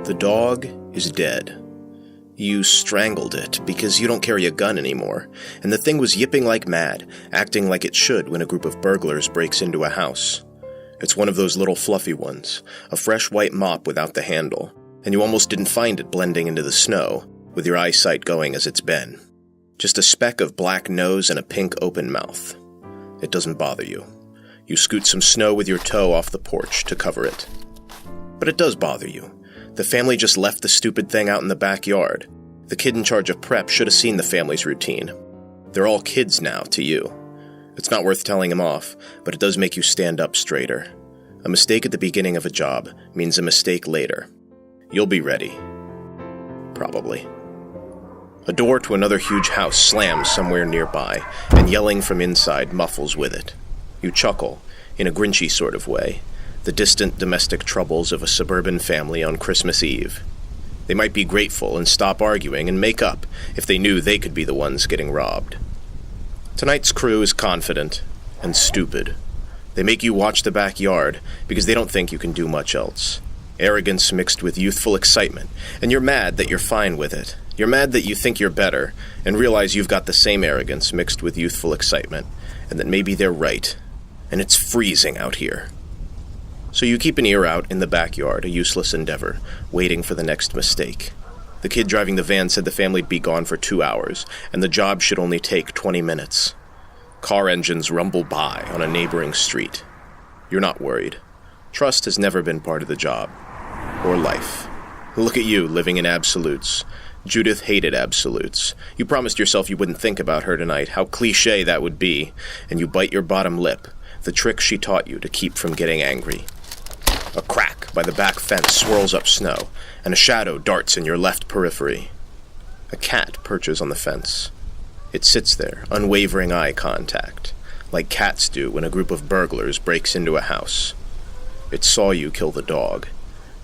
The dog is dead. You strangled it because you don't carry a gun anymore, and the thing was yipping like mad, acting like it should when a group of burglars breaks into a house. It's one of those little fluffy ones, a fresh white mop without the handle, and you almost didn't find it blending into the snow, with your eyesight going as it's been. Just a speck of black nose and a pink open mouth. It doesn't bother you. You scoot some snow with your toe off the porch to cover it. But it does bother you. The family just left the stupid thing out in the backyard. The kid in charge of prep should have seen the family's routine. They're all kids now to you. It's not worth telling him off, but it does make you stand up straighter. A mistake at the beginning of a job means a mistake later. You'll be ready. Probably. A door to another huge house slams somewhere nearby, and yelling from inside muffles with it. You chuckle, in a Grinchy sort of way, the distant domestic troubles of a suburban family on Christmas Eve. They might be grateful and stop arguing and make up if they knew they could be the ones getting robbed. Tonight's crew is confident and stupid. They make you watch the backyard because they don't think you can do much else. Arrogance mixed with youthful excitement, and you're mad that you're fine with it. You're mad that you think you're better and realize you've got the same arrogance mixed with youthful excitement, and that maybe they're right, and it's freezing out here. So you keep an ear out in the backyard, a useless endeavor, waiting for the next mistake. The kid driving the van said the family'd be gone for 2 hours, and the job should only take 20 minutes. Car engines rumble by on a neighboring street. You're not worried. Trust has never been part of the job. Or life. Look at you, living in absolutes. Judith hated absolutes. You promised yourself you wouldn't think about her tonight, how cliché that would be, and you bite your bottom lip, the trick she taught you to keep from getting angry. A crack by the back fence swirls up snow, and a shadow darts in your left periphery. A cat perches on the fence. It sits there, unwavering eye contact, like cats do when a group of burglars breaks into a house. It saw you kill the dog.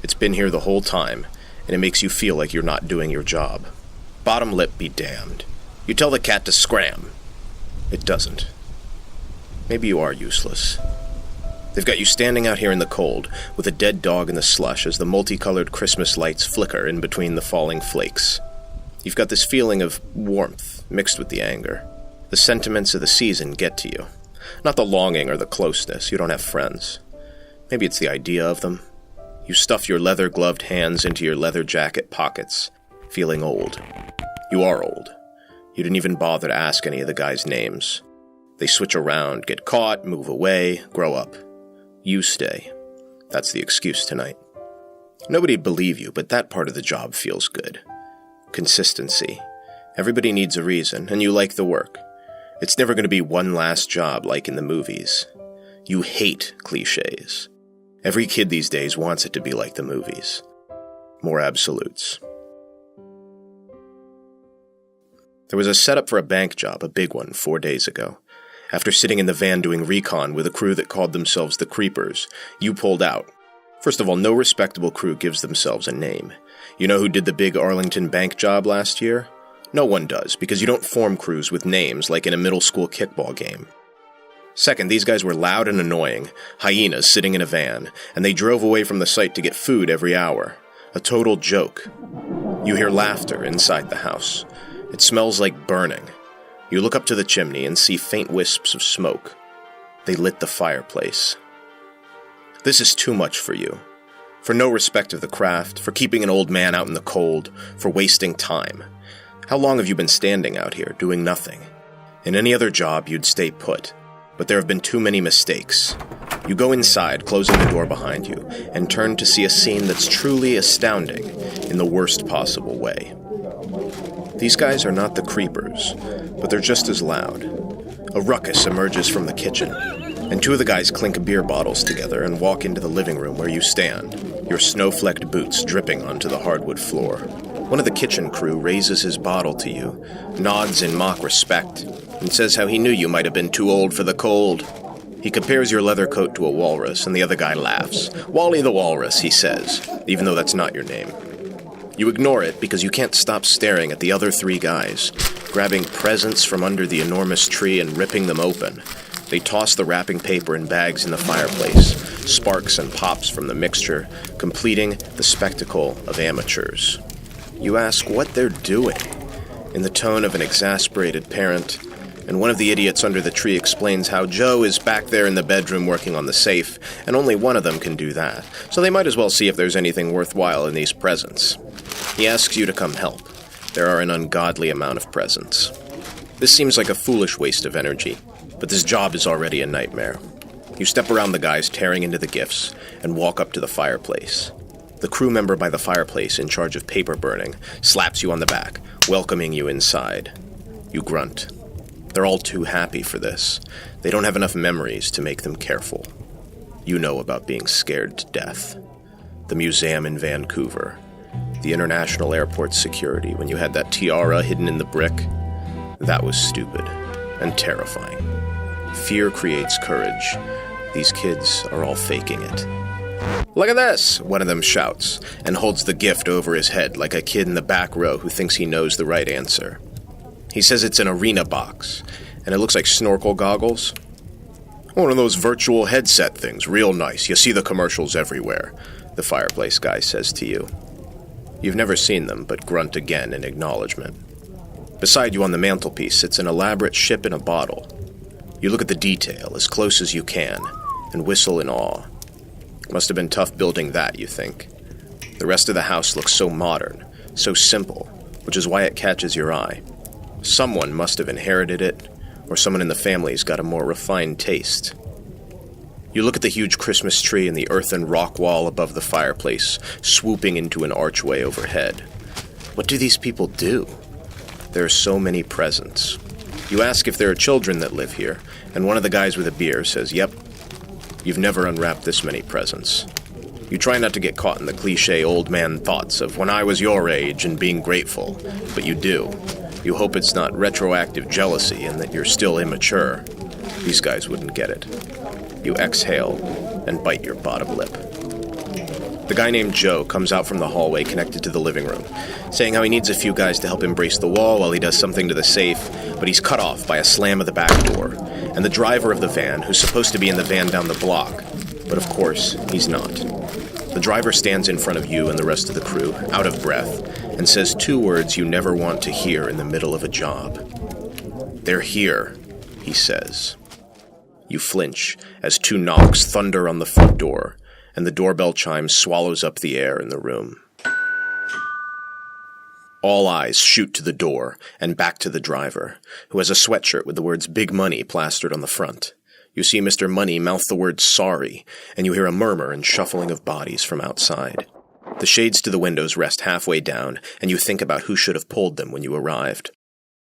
It's been here the whole time, and it makes you feel like you're not doing your job. Bottom lip be damned. You tell the cat to scram. It doesn't. Maybe you are useless. They've got you standing out here in the cold, with a dead dog in the slush as the multicolored Christmas lights flicker in between the falling flakes. You've got this feeling of warmth mixed with the anger. The sentiments of the season get to you. Not the longing or the closeness. You don't have friends. Maybe it's the idea of them. You stuff your leather-gloved hands into your leather jacket pockets, feeling old. You are old. You didn't even bother to ask any of the guys' names. They switch around, get caught, move away, grow up. You stay. That's the excuse tonight. Nobody'd believe you, but that part of the job feels good. Consistency. Everybody needs a reason, and you like the work. It's never going to be one last job like in the movies. You hate clichés. Every kid these days wants it to be like the movies. More absolutes. There was a setup for a bank job, a big one, 4 days ago. After sitting in the van doing recon with a crew that called themselves the Creepers, you pulled out. First of all, no respectable crew gives themselves a name. You know who did the big Arlington bank job last year? No one does, because you don't form crews with names like in a middle school kickball game. Second, these guys were loud and annoying, hyenas sitting in a van, and they drove away from the site to get food every hour. A total joke. You hear laughter inside the house. It smells like burning. You look up to the chimney and see faint wisps of smoke. They lit the fireplace. This is too much for you. For no respect of the craft, for keeping an old man out in the cold, for wasting time. How long have you been standing out here, doing nothing? In any other job, you'd stay put. But there have been too many mistakes. You go inside, closing the door behind you, and turn to see a scene that's truly astounding in the worst possible way. These guys are not the Creepers, but they're just as loud. A ruckus emerges from the kitchen, and two of the guys clink beer bottles together and walk into the living room where you stand, your snow-flecked boots dripping onto the hardwood floor. One of the kitchen crew raises his bottle to you, nods in mock respect, and says how he knew you might have been too old for the cold. He compares your leather coat to a walrus, and the other guy laughs. Wally the Walrus, he says, even though that's not your name. You ignore it because you can't stop staring at the other three guys, grabbing presents from under the enormous tree and ripping them open, They toss the wrapping paper and bags in the fireplace, sparks and pops from the mixture, completing the spectacle of amateurs. You ask what they're doing, in the tone of an exasperated parent, and one of the idiots under the tree explains how Joe is back there in the bedroom working on the safe, and only one of them can do that, so they might as well see if there's anything worthwhile in these presents. He asks you to come help. There are an ungodly amount of presents. This seems like a foolish waste of energy, but this job is already a nightmare. You step around the guys tearing into the gifts and walk up to the fireplace. The crew member by the fireplace in charge of paper burning slaps you on the back, welcoming you inside. You grunt. They're all too happy for this. They don't have enough memories to make them careful. You know about being scared to death. The museum in Vancouver. The International Airport security when you had that tiara hidden in the brick. That was stupid and terrifying. Fear creates courage. These kids are all faking it. "Look at this," one of them shouts, and holds the gift over his head like a kid in the back row who thinks he knows the right answer. He says it's an arena box, and it looks like snorkel goggles. "One of those virtual headset things, real nice. You see the commercials everywhere," the fireplace guy says to you. You've never seen them, but grunt again in acknowledgement. Beside you on the mantelpiece sits an elaborate ship in a bottle. You look at the detail as close as you can, and whistle in awe. Must have been tough building that, you think. The rest of the house looks so modern, so simple, which is why it catches your eye. Someone must have inherited it, or someone in the family's got a more refined taste. You look at the huge Christmas tree and the earthen rock wall above the fireplace, swooping into an archway overhead. What do these people do? There are so many presents. You ask if there are children that live here, and one of the guys with a beer says, "Yep, you've never unwrapped this many presents." You try not to get caught in the cliché old man thoughts of when I was your age and being grateful, but you do. You hope it's not retroactive jealousy and that you're still immature. These guys wouldn't get it. You exhale and bite your bottom lip. The guy named Joe comes out from the hallway connected to the living room, saying how he needs a few guys to help him brace the wall while he does something to the safe, but he's cut off by a slam of the back door, and the driver of the van, who's supposed to be in the van down the block, but of course, he's not. The driver stands in front of you and the rest of the crew, out of breath, and says two words you never want to hear in the middle of a job. "They're here," he says. You flinch as two knocks thunder on the front door, and the doorbell chime swallows up the air in the room. All eyes shoot to the door and back to the driver, who has a sweatshirt with the words "Big Money" plastered on the front. You see Mr. Money mouth the word "sorry," and you hear a murmur and shuffling of bodies from outside. The shades to the windows rest halfway down, and you think about who should have pulled them when you arrived.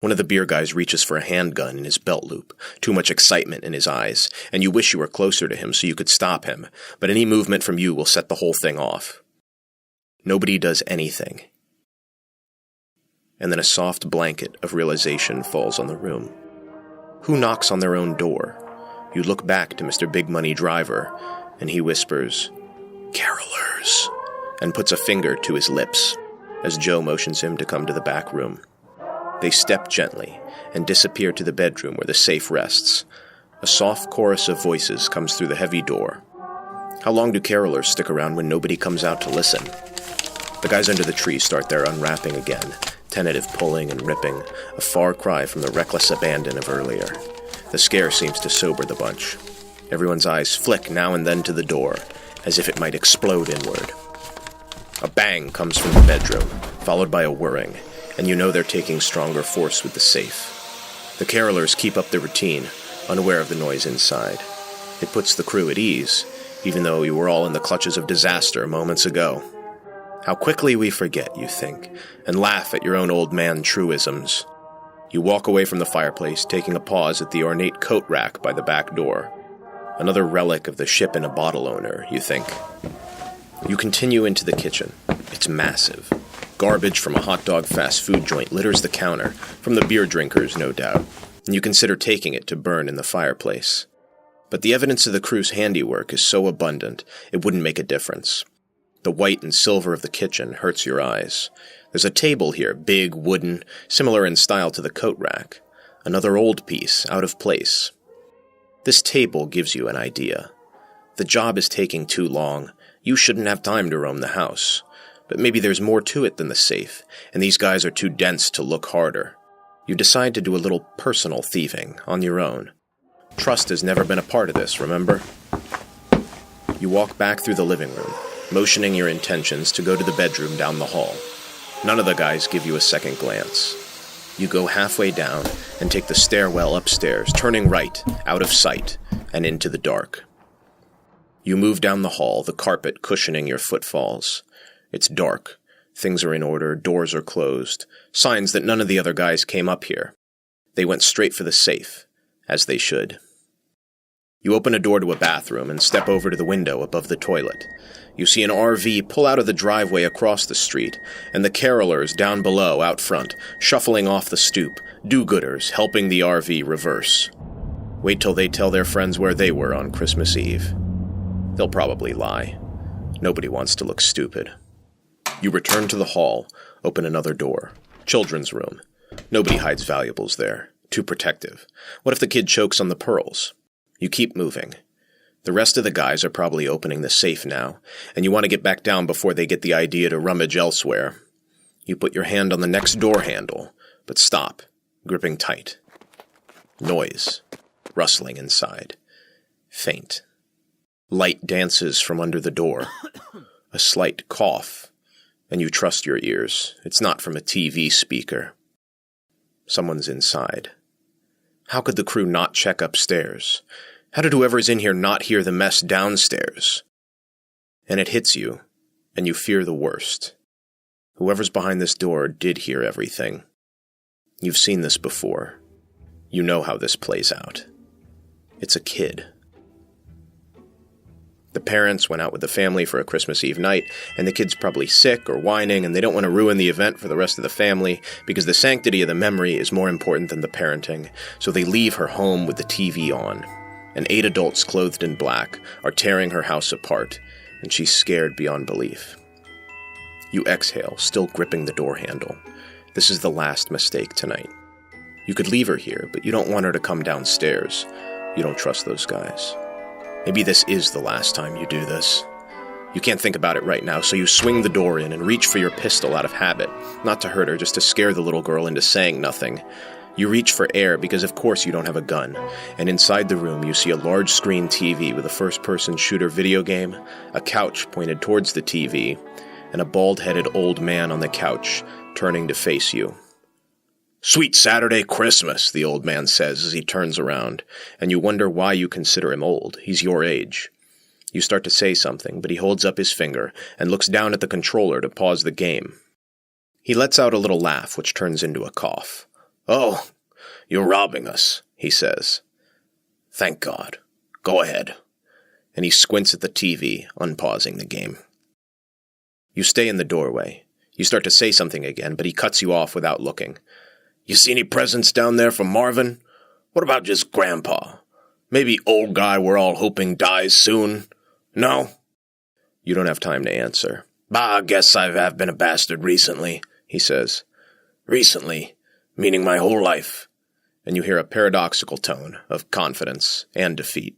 One of the beer guys reaches for a handgun in his belt loop, too much excitement in his eyes, and you wish you were closer to him so you could stop him, but any movement from you will set the whole thing off. Nobody does anything. And then a soft blanket of realization falls on the room. Who knocks on their own door? You look back to Mr. Big Money Driver, and he whispers, "Carolers," and puts a finger to his lips, as Joe motions him to come to the back room. They step gently and disappear to the bedroom where the safe rests. A soft chorus of voices comes through the heavy door. How long do carolers stick around when nobody comes out to listen? The guys under the tree start their unwrapping again, tentative pulling and ripping, a far cry from the reckless abandon of earlier. The scare seems to sober the bunch. Everyone's eyes flick now and then to the door, as if it might explode inward. A bang comes from the bedroom, followed by a whirring, and you know they're taking stronger force with the safe. The carolers keep up the routine, unaware of the noise inside. It puts the crew at ease, even though you were all in the clutches of disaster moments ago. How quickly we forget, you think, and laugh at your own old man truisms. You walk away from the fireplace, taking a pause at the ornate coat rack by the back door. Another relic of the ship in a bottle owner, you think. You continue into the kitchen. It's massive. Garbage from a hot dog fast food joint litters the counter, from the beer drinkers, no doubt, and you consider taking it to burn in the fireplace. But the evidence of the crew's handiwork is so abundant, it wouldn't make a difference. The white and silver of the kitchen hurts your eyes. There's a table here, big, wooden, similar in style to the coat rack. Another old piece, out of place. This table gives you an idea. The job is taking too long. You shouldn't have time to roam the house. But maybe there's more to it than the safe, and these guys are too dense to look harder. You decide to do a little personal thieving on your own. Trust has never been a part of this, remember? You walk back through the living room, motioning your intentions to go to the bedroom down the hall. None of the guys give you a second glance. You go halfway down and take the stairwell upstairs, turning right, out of sight, and into the dark. You move down the hall, the carpet cushioning your footfalls. It's dark. Things are in order, doors are closed, signs that none of the other guys came up here. They went straight for the safe, as they should. You open a door to a bathroom and step over to the window above the toilet. You see an RV pull out of the driveway across the street, and the carolers down below, out front, shuffling off the stoop, do-gooders helping the RV reverse. Wait till they tell their friends where they were on Christmas Eve. They'll probably lie. Nobody wants to look stupid. You return to the hall, open another door. Children's room. Nobody hides valuables there. Too protective. What if the kid chokes on the pearls? You keep moving. The rest of the guys are probably opening the safe now, and you want to get back down before they get the idea to rummage elsewhere. You put your hand on the next door handle, but stop, gripping tight. Noise. Rustling inside. Faint. Light dances from under the door. A slight cough. And you trust your ears. It's not from a TV speaker. Someone's inside. How could the crew not check upstairs? How did whoever's in here not hear the mess downstairs? And it hits you, and you fear the worst. Whoever's behind this door did hear everything. You've seen this before. You know how this plays out. It's a kid. The parents went out with the family for a Christmas Eve night, and the kid's probably sick or whining, and they don't want to ruin the event for the rest of the family, because the sanctity of the memory is more important than the parenting, so they leave her home with the TV on. And 8 adults clothed in black are tearing her house apart, and she's scared beyond belief. You exhale, still gripping the door handle. This is the last mistake tonight. You could leave her here, but you don't want her to come downstairs. You don't trust those guys. Maybe this is the last time you do this. You can't think about it right now, so you swing the door in and reach for your pistol out of habit, not to hurt her, just to scare the little girl into saying nothing. You reach for air because of course you don't have a gun, and inside the room you see a large screen TV with a first-person shooter video game, a couch pointed towards the TV, and a bald-headed old man on the couch, turning to face you. "Sweet Saturday Christmas," the old man says as he turns around, and you wonder why you consider him old. He's your age. You start to say something, but he holds up his finger and looks down at the controller to pause the game. He lets out a little laugh, which turns into a cough. "Oh, you're robbing us," he says. "Thank God. Go ahead." And he squints at the TV, unpausing the game. You stay in the doorway. You start to say something again, but he cuts you off without looking. "You see any presents down there from Marvin? What about just Grandpa? Maybe old guy we're all hoping dies soon? No?" You don't have time to answer. "Bah, I guess I have been a bastard recently," he says. "Recently, meaning my whole life." And you hear a paradoxical tone of confidence and defeat.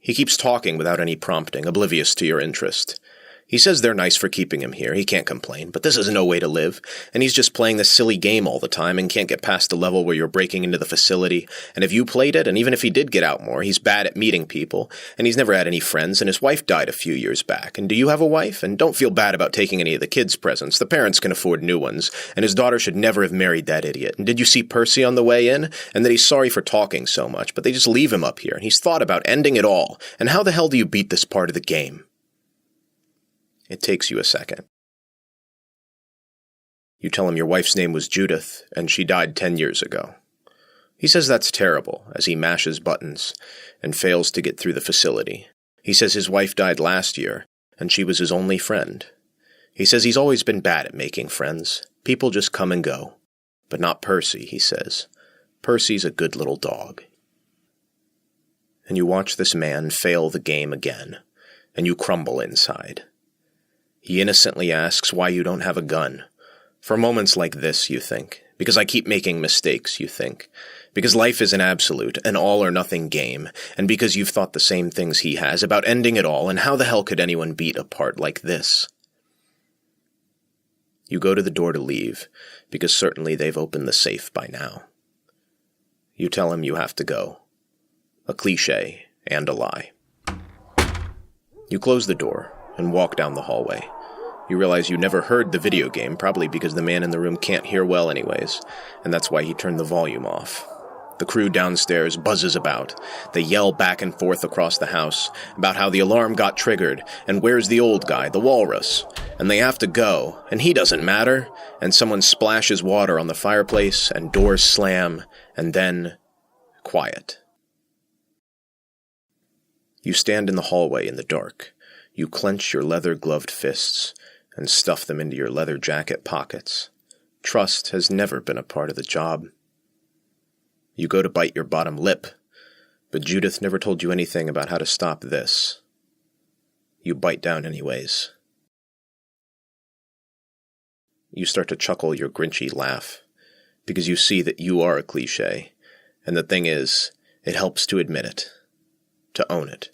He keeps talking without any prompting, oblivious to your interest. He says they're nice for keeping him here, he can't complain, but this is no way to live, and he's just playing this silly game all the time and can't get past the level where you're breaking into the facility, and if you played it, and even if he did get out more, he's bad at meeting people, and he's never had any friends, and his wife died a few years back, and do you have a wife? And don't feel bad about taking any of the kids' presents, the parents can afford new ones, and his daughter should never have married that idiot, and did you see Percy on the way in? And that he's sorry for talking so much, but they just leave him up here, and he's thought about ending it all, and how the hell do you beat this part of the game? It takes you a second. You tell him your wife's name was Judith, and she died 10 years ago. He says that's terrible, as he mashes buttons, and fails to get through the facility. He says his wife died last year, and she was his only friend. He says he's always been bad at making friends. People just come and go. But not Percy, he says. Percy's a good little dog. And you watch this man fail the game again, and you crumble inside. He innocently asks why you don't have a gun. For moments like this, you think, Because I keep making mistakes, you think. Because life is an absolute, an all-or-nothing game, and because you've thought the same things he has about ending it all, and how the hell could anyone beat a part like this? You go to the door to leave, because certainly they've opened the safe by now. You tell him you have to go. A cliché and a lie. You close the door and walk down the hallway. You realize you never heard the video game, probably because the man in the room can't hear well anyways, and that's why he turned the volume off. The crew downstairs buzzes about. They yell back and forth across the house about how the alarm got triggered, and where's the old guy, the walrus, and they have to go, and he doesn't matter, and someone splashes water on the fireplace, and doors slam, and then quiet. You stand in the hallway in the dark. You clench your leather-gloved fists and stuff them into your leather jacket pockets. Trust has never been a part of the job. You go to bite your bottom lip, but Judith never told you anything about how to stop this. You bite down anyways. You start to chuckle your grinchy laugh, because you see that you are a cliché, and the thing is, it helps to admit it, to own it.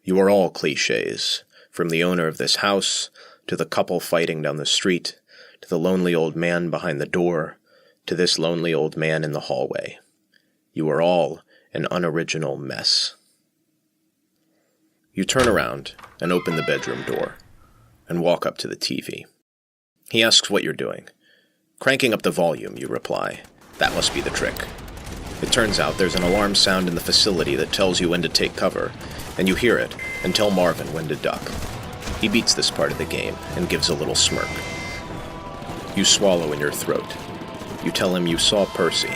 You are all clichés, from the owner of this house, to the couple fighting down the street, to the lonely old man behind the door, to this lonely old man in the hallway. You are all an unoriginal mess. You turn around and open the bedroom door, and walk up to the TV. He asks what you're doing. Cranking up the volume, you reply. That must be the trick. It turns out there's an alarm sound in the facility that tells you when to take cover, and you hear it and tell Marvin when to duck. He beats this part of the game and gives a little smirk. You swallow in your throat. You tell him you saw Percy.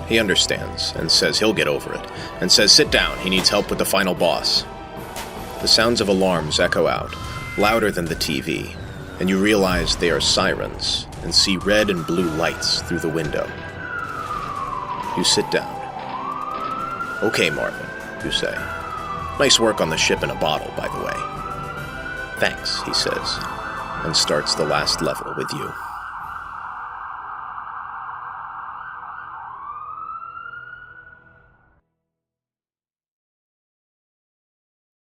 He understands and says he'll get over it, and says sit down, he needs help with the final boss. The sounds of alarms echo out, louder than the TV, and you realize they are sirens and see red and blue lights through the window. You sit down. Okay, Marvin, you say. Nice work on the ship in a bottle, by the way. Thanks, he says, and starts the last level with you.